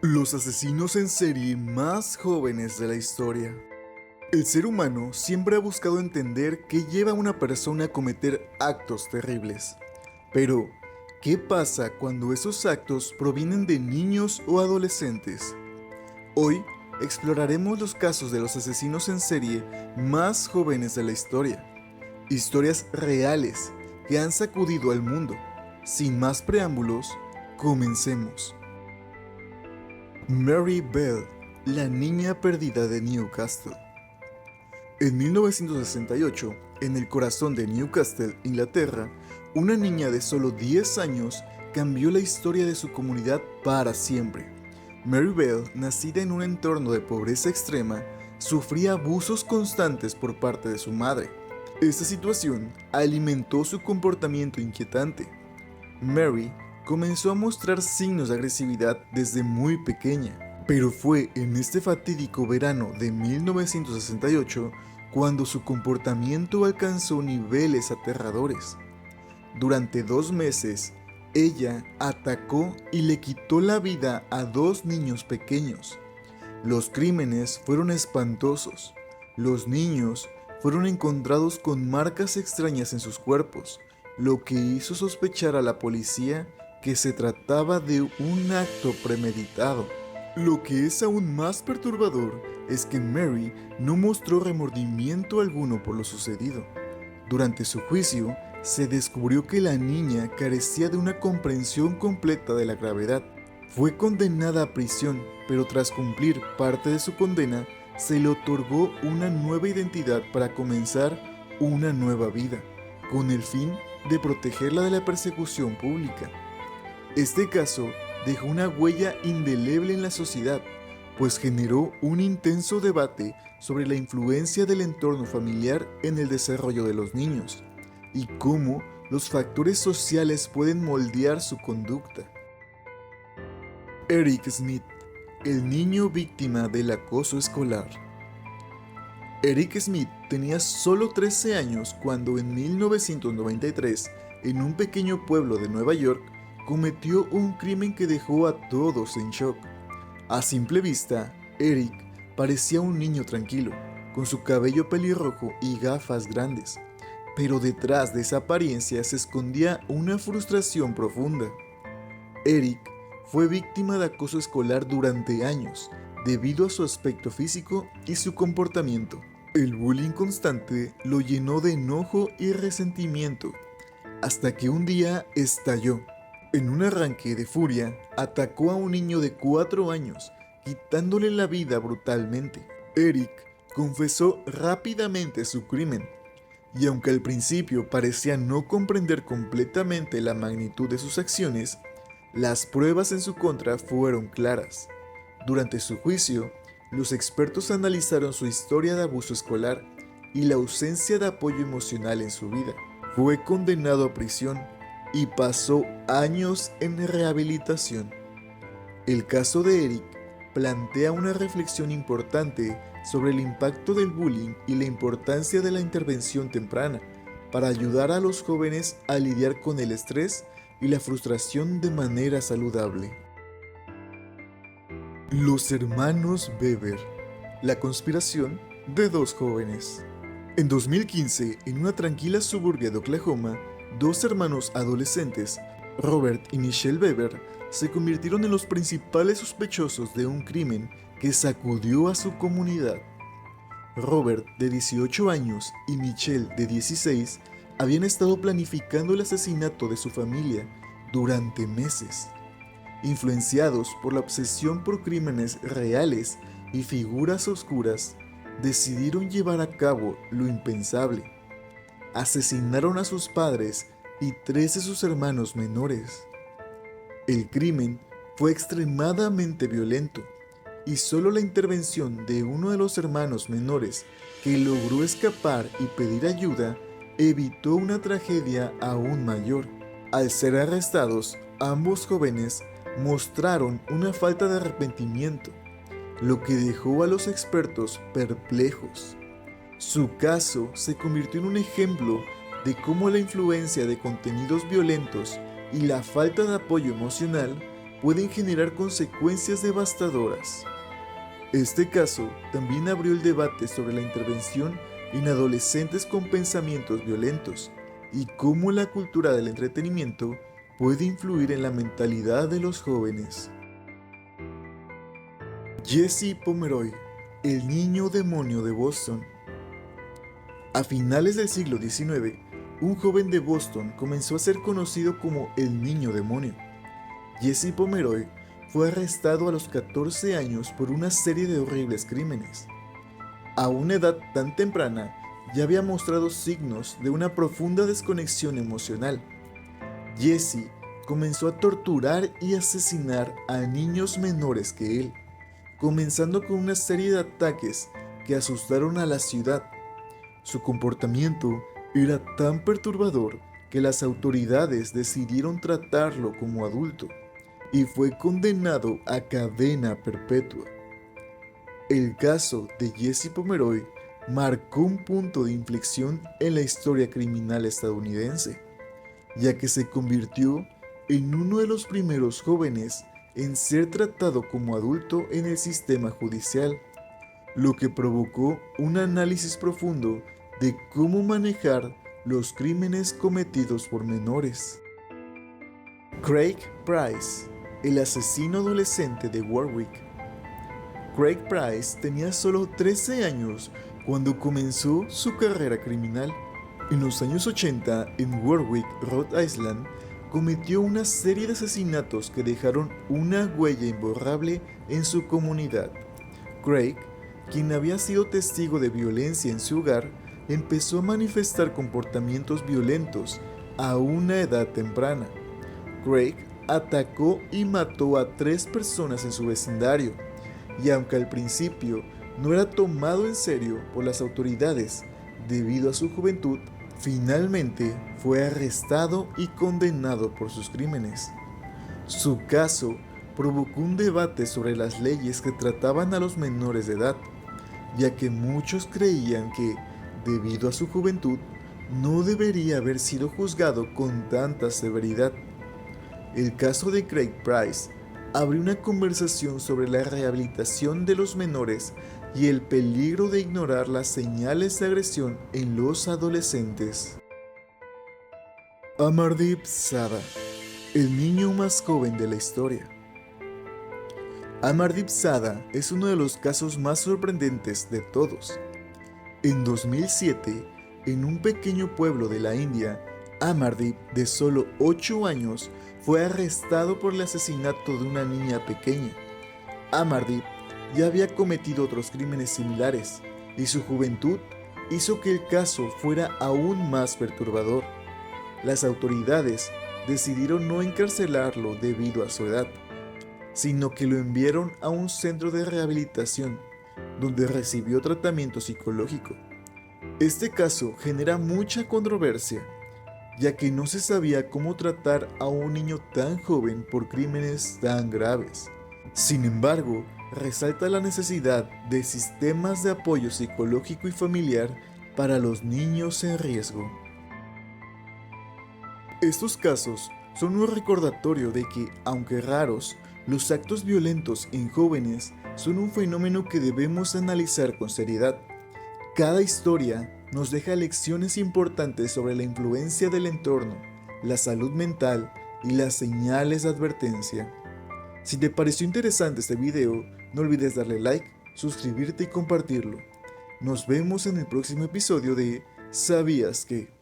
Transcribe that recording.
Los asesinos en serie más jóvenes de la historia. El ser humano siempre ha buscado entender qué lleva a una persona a cometer actos terribles. Pero, ¿qué pasa cuando esos actos provienen de niños o adolescentes? Hoy exploraremos los casos de los asesinos en serie más jóvenes de la historia. Historias reales que han sacudido al mundo. Sin más preámbulos, comencemos. Mary Bell, la niña perdida de Newcastle. En 1968, en el corazón de Newcastle, Inglaterra, una niña de solo 10 años cambió la historia de su comunidad para siempre. Mary Bell, nacida en un entorno de pobreza extrema, sufría abusos constantes por parte de su madre. Esta situación alimentó su comportamiento inquietante. Mary comenzó a mostrar signos de agresividad desde muy pequeña, pero fue en este fatídico verano de 1968 cuando su comportamiento alcanzó niveles aterradores. Durante 2 meses, ella atacó y le quitó la vida a 2 niños pequeños. Los crímenes fueron espantosos. Los niños fueron encontrados con marcas extrañas en sus cuerpos, lo que hizo sospechar a la policía que se trataba de un acto premeditado. Lo que es aún más perturbador es que Mary no mostró remordimiento alguno por lo sucedido. Durante su juicio, se descubrió que la niña carecía de una comprensión completa de la gravedad. Fue condenada a prisión, pero tras cumplir parte de su condena, se le otorgó una nueva identidad para comenzar una nueva vida, con el fin de protegerla de la persecución pública. Este caso dejó una huella indeleble en la sociedad, pues generó un intenso debate sobre la influencia del entorno familiar en el desarrollo de los niños y cómo los factores sociales pueden moldear su conducta. Eric Smith, el niño víctima del acoso escolar. Eric Smith tenía solo 13 años cuando en 1993, en un pequeño pueblo de Nueva York, cometió un crimen que dejó a todos en shock. A simple vista, Eric parecía un niño tranquilo, con su cabello pelirrojo y gafas grandes, pero detrás de esa apariencia se escondía una frustración profunda. Eric fue víctima de acoso escolar durante años, debido a su aspecto físico y su comportamiento. El bullying constante lo llenó de enojo y resentimiento, hasta que un día estalló. En un arranque de furia, atacó a un niño de 4 años, quitándole la vida brutalmente. Eric confesó rápidamente su crimen, y aunque al principio parecía no comprender completamente la magnitud de sus acciones, las pruebas en su contra fueron claras. Durante su juicio, los expertos analizaron su historia de abuso escolar y la ausencia de apoyo emocional en su vida. Fue condenado a prisión y pasó años en rehabilitación. El caso de Eric plantea una reflexión importante sobre el impacto del bullying y la importancia de la intervención temprana para ayudar a los jóvenes a lidiar con el estrés y la frustración de manera saludable. Los hermanos Weber, la conspiración de 2 jóvenes. En 2015, en una tranquila suburbia de Oklahoma, 2 hermanos adolescentes, Robert y Michelle Weber, se convirtieron en los principales sospechosos de un crimen que sacudió a su comunidad. Robert, de 18 años, y Michelle, de 16, habían estado planificando el asesinato de su familia durante meses. Influenciados por la obsesión por crímenes reales y figuras oscuras, decidieron llevar a cabo lo impensable. Asesinaron a sus padres y 3 de sus hermanos menores. El crimen fue extremadamente violento y solo la intervención de uno de los hermanos menores, que logró escapar y pedir ayuda, evitó una tragedia aún mayor. Al ser arrestados, ambos jóvenes mostraron una falta de arrepentimiento, lo que dejó a los expertos perplejos. Su caso se convirtió en un ejemplo de cómo la influencia de contenidos violentos y la falta de apoyo emocional pueden generar consecuencias devastadoras. Este caso también abrió el debate sobre la intervención en adolescentes con pensamientos violentos y cómo la cultura del entretenimiento puede influir en la mentalidad de los jóvenes. Jesse Pomeroy, el niño demonio de Boston. A finales del siglo XIX, un joven de Boston comenzó a ser conocido como el niño demonio. Jesse Pomeroy fue arrestado a los 14 años por una serie de horribles crímenes. A una edad tan temprana, ya había mostrado signos de una profunda desconexión emocional. Jesse comenzó a torturar y asesinar a niños menores que él, comenzando con una serie de ataques que asustaron a la ciudad. Su comportamiento era tan perturbador que las autoridades decidieron tratarlo como adulto y fue condenado a cadena perpetua. El caso de Jesse Pomeroy marcó un punto de inflexión en la historia criminal estadounidense, ya que se convirtió en uno de los primeros jóvenes en ser tratado como adulto en el sistema judicial, lo que provocó un análisis profundo de cómo manejar los crímenes cometidos por menores. Craig Price, el asesino adolescente de Warwick. Craig Price tenía solo 13 años cuando comenzó su carrera criminal. En los años 80, en Warwick, Rhode Island, cometió una serie de asesinatos que dejaron una huella imborrable en su comunidad. Craig, quien había sido testigo de violencia en su hogar, empezó a manifestar comportamientos violentos a una edad temprana. Craig atacó y mató a 3 personas en su vecindario, y aunque al principio no era tomado en serio por las autoridades debido a su juventud, finalmente fue arrestado y condenado por sus crímenes. Su caso provocó un debate sobre las leyes que trataban a los menores de edad, ya que muchos creían que, debido a su juventud, no debería haber sido juzgado con tanta severidad. El caso de Craig Price abrió una conversación sobre la rehabilitación de los menores y el peligro de ignorar las señales de agresión en los adolescentes. Amardeep Sada, el niño más joven de la historia. Amardeep Sada es uno de los casos más sorprendentes de todos. En 2007, en un pequeño pueblo de la India, Amardeep, de solo 8 años, fue arrestado por el asesinato de una niña pequeña. Amardeep ya había cometido otros crímenes similares, y su juventud hizo que el caso fuera aún más perturbador. Las autoridades decidieron no encarcelarlo debido a su edad, sino que lo enviaron a un centro de rehabilitación, donde recibió tratamiento psicológico. Este caso genera mucha controversia, ya que no se sabía cómo tratar a un niño tan joven por crímenes tan graves. Sin embargo, resalta la necesidad de sistemas de apoyo psicológico y familiar para los niños en riesgo. Estos casos son un recordatorio de que, aunque raros, los actos violentos en jóvenes son un fenómeno que debemos analizar con seriedad. Cada historia nos deja lecciones importantes sobre la influencia del entorno, la salud mental y las señales de advertencia. Si te pareció interesante este video, no olvides darle like, suscribirte y compartirlo. Nos vemos en el próximo episodio de ¿Sabías que?